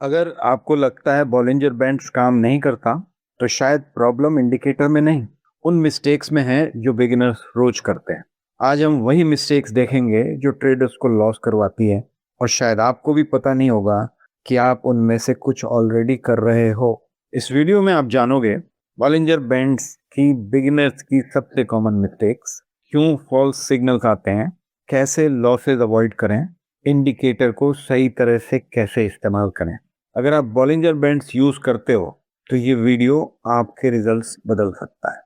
अगर आपको लगता है बॉलिंजर बैंड्स काम नहीं करता, तो शायद प्रॉब्लम इंडिकेटर में नहीं, उन मिस्टेक्स में है जो बिगिनर्स रोज करते हैं। आज हम वही मिस्टेक्स देखेंगे जो ट्रेडर्स को लॉस करवाती है, और शायद आपको भी पता नहीं होगा कि आप उनमें से कुछ ऑलरेडी कर रहे हो। इस वीडियो में आप जानोगे बॉलिंजर बैंड्स की बिगिनर्स की सबसे कॉमन मिस्टेक्स, क्यों फॉल्स सिग्नल्स आते हैं, कैसे लॉसेस अवॉइड करें, इंडिकेटर को सही तरह से कैसे इस्तेमाल करें। अगर आप बॉलिंजर बैंड्स यूज करते हो तो ये वीडियो आपके रिजल्ट्स बदल सकता है।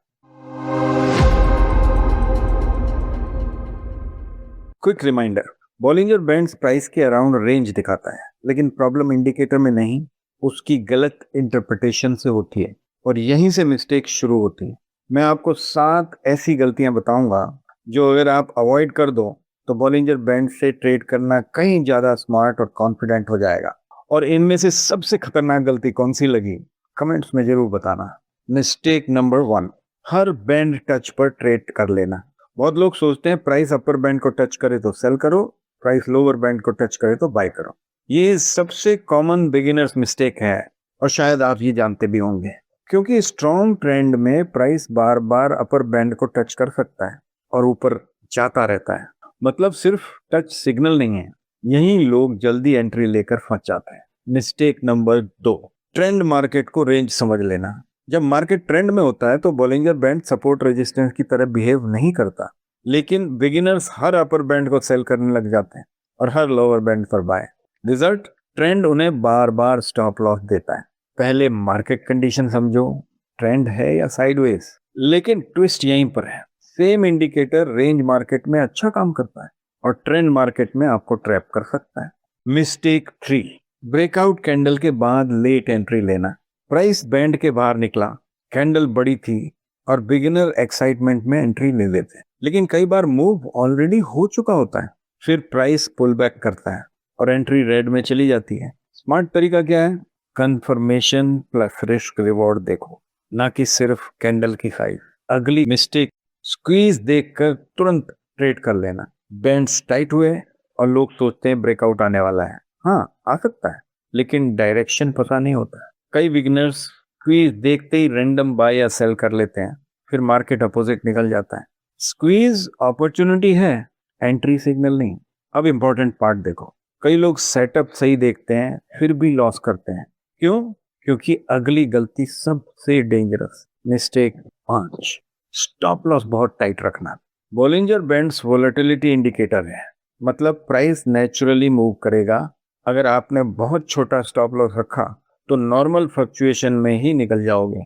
Quick reminder, Bollinger bands price के अराउंड रेंज दिखाता है, लेकिन प्रॉब्लम इंडिकेटर में नहीं, उसकी गलत इंटरप्रिटेशन से होती है, और यहीं से मिस्टेक शुरू होती है। मैं आपको 7 ऐसी गलतियां बताऊंगा जो अगर आप अवॉइड कर दो तो बॉलिंजर बैंड से ट्रेड करना कहीं ज्यादा स्मार्ट और कॉन्फिडेंट हो जाएगा। और इनमें से सबसे खतरनाक गलती कौन सी लगी, कमेंट्स में जरूर बताना। मिस्टेक नंबर 1, हर बैंड टच पर ट्रेड कर लेना। बहुत लोग सोचते हैं प्राइस अपर बैंड को टच करे तो सेल करो, प्राइस लोअर बैंड को टच करे तो बाय करो। ये सबसे कॉमन बिगिनर्स मिस्टेक है, और शायद आप ये जानते भी होंगे, क्योंकि स्ट्रॉन्ग ट्रेंड में प्राइस बार बार अपर बैंड को टच कर सकता है और ऊपर जाता रहता है, मतलब सिर्फ टच सिग्नल नहीं है। यही लोग जल्दी एंट्री लेकर फंस जाते हैं। मिस्टेक नंबर 2, ट्रेंड मार्केट को रेंज समझ लेना। जब मार्केट ट्रेंड में होता है तो बॉलिंजर बैंड सपोर्ट रेजिस्टेंस की तरह बिहेव नहीं करता, लेकिन बिगिनर्स हर अपर बैंड को सेल करने लग जाते हैं और हर लोअर बैंड पर बाय। रिजल्ट, ट्रेंड उन्हें बार बार स्टॉप लॉस देता है। पहले मार्केट कंडीशन समझो, ट्रेंड है या साइडवेज। लेकिन ट्विस्ट यहीं पर है, सेम इंडिकेटर रेंज मार्केट में अच्छा काम करता है और ट्रेंड मार्केट में आपको ट्रैप कर सकता है। मिस्टेक 3, ब्रेकआउट कैंडल के बाद लेट एंट्री लेना। प्राइस बैंड के बाहर निकला, कैंडल बड़ी थी और बिगिनर एक्साइटमेंट में एंट्री ले लेते हैं, लेकिन कई बार मूव ऑलरेडी हो चुका होता है। फिर प्राइस पुल बैक करता है और एंट्री रेड में चली जाती है। स्मार्ट तरीका क्या है, कंफर्मेशन प्लस रिस्क रिवॉर्ड देखो, ना कि सिर्फ कैंडल की साइज। अगली मिस्टेक, स्क्वीज देखकर तुरंत ट्रेड कर लेना। बैंड्स टाइट हुए और लोग सोचते हैं ब्रेकआउट आने वाला है। हाँ, आ सकता है, लेकिन डायरेक्शन पता नहीं होता। कई बिगिनर्स स्क्वीज देखते ही रैंडम बाय या सेल कर लेते हैं, फिर मार्केट अपोजिट निकल जाता है। स्क्वीज अपॉर्चुनिटी है, एंट्री सिग्नल नहीं। अब इंपॉर्टेंट पार्ट देखो, कई लोग सेटअप सही देखते हैं फिर भी लॉस करते हैं। क्यों? क्योंकि अगली गलती सबसे डेंजरस। मिस्टेक 5, स्टॉप लॉस बहुत टाइट रखना। बॉलिंजर बैंड्स वोलेटिलिटी इंडिकेटर है, मतलब प्राइस नेचुरली मूव करेगा। अगर आपने बहुत छोटा स्टॉप लॉस रखा तो नॉर्मल फ्लक्चुएशन में ही निकल जाओगे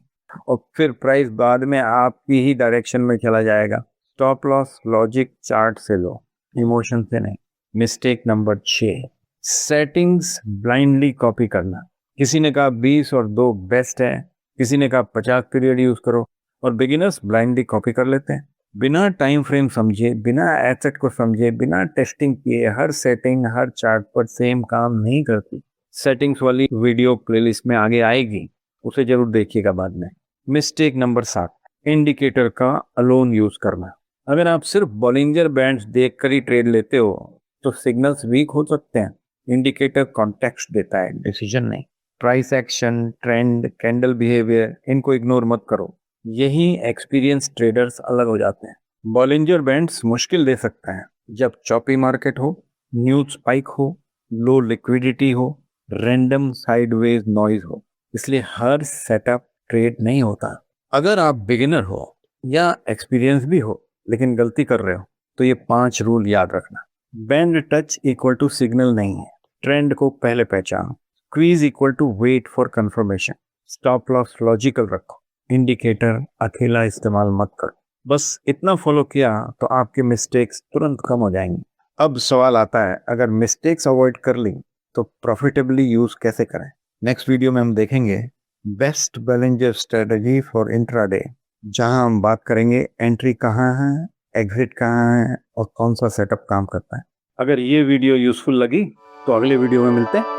और फिर प्राइस बाद में आपकी ही डायरेक्शन में चला जाएगा। स्टॉप लॉस लॉजिक चार्ट से लो, इमोशन से नहीं। Mistake number 6, settings blindly copy करना। किसी ने कहा 20 और 2 बेस्ट है, किसी ने कहा 50 पीरियड यूज करो, और बिगिनर्स ब्लाइंडली कॉपी कर लेते हैं बिना टाइम फ्रेम समझे, बिना एसेट को समझे, बिना टेस्टिंग किए। हर सेटिंग हर चार्ट पर सेम काम नहीं करती। सेटिंग्स वाली वीडियो प्लेलिस्ट में आगे आएगी, उसे जरूर देखिएगा बाद में। मिस्टेक नंबर 7, इंडिकेटर का अलोन यूज करना। अगर आप सिर्फ बॉलिंजर बैंड्स देखकर ही ट्रेड लेते हो तो सिग्नल्स वीक हो सकते हैं। इंडिकेटर कॉन्टेक्स्ट देता है, डिसीजन नहीं। Price action, trend, candle behaviour, इनको इग्नोर मत करो। यही एक्सपीरियंस ट्रेडर्स अलग हो जाते हैं। बॉलिंजर बैंड्स मुश्किल दे सकता है जब चॉपी मार्केट हो, न्यूज स्पाइक हो, लो लिक्विडिटी हो, रैंडम साइडवेज नॉइज हो। इसलिए हर सेटअप ट्रेड नहीं होता। अगर आप बिगिनर हो या एक्सपीरियंस भी हो लेकिन गलती कर रहे हो तो ये 5 रूल याद रखना। Band touch equal to signal नहीं है। ट्रेंड को पहले पहचानो। Squeeze equal to wait for confirmation. Stop loss logical रखो। इंडिकेटर अकेला इस्तेमाल मत करो। बस इतना फॉलो किया तो आपके मिस्टेक्स तुरंत कम हो जाएंगे। अब सवाल आता है, अगर मिस्टेक्स अवॉइड कर ली तो प्रॉफिटेबली यूज कैसे करें। नेक्स्ट वीडियो में हम देखेंगे best Bollinger strategy for intraday, जहां हम बात करेंगे एंट्री कहाँ है, एग्जिट कहाँ है और कौन सा सेटअप काम करता है। अगर ये वीडियो यूजफुल लगी तो अगले वीडियो में मिलते हैं।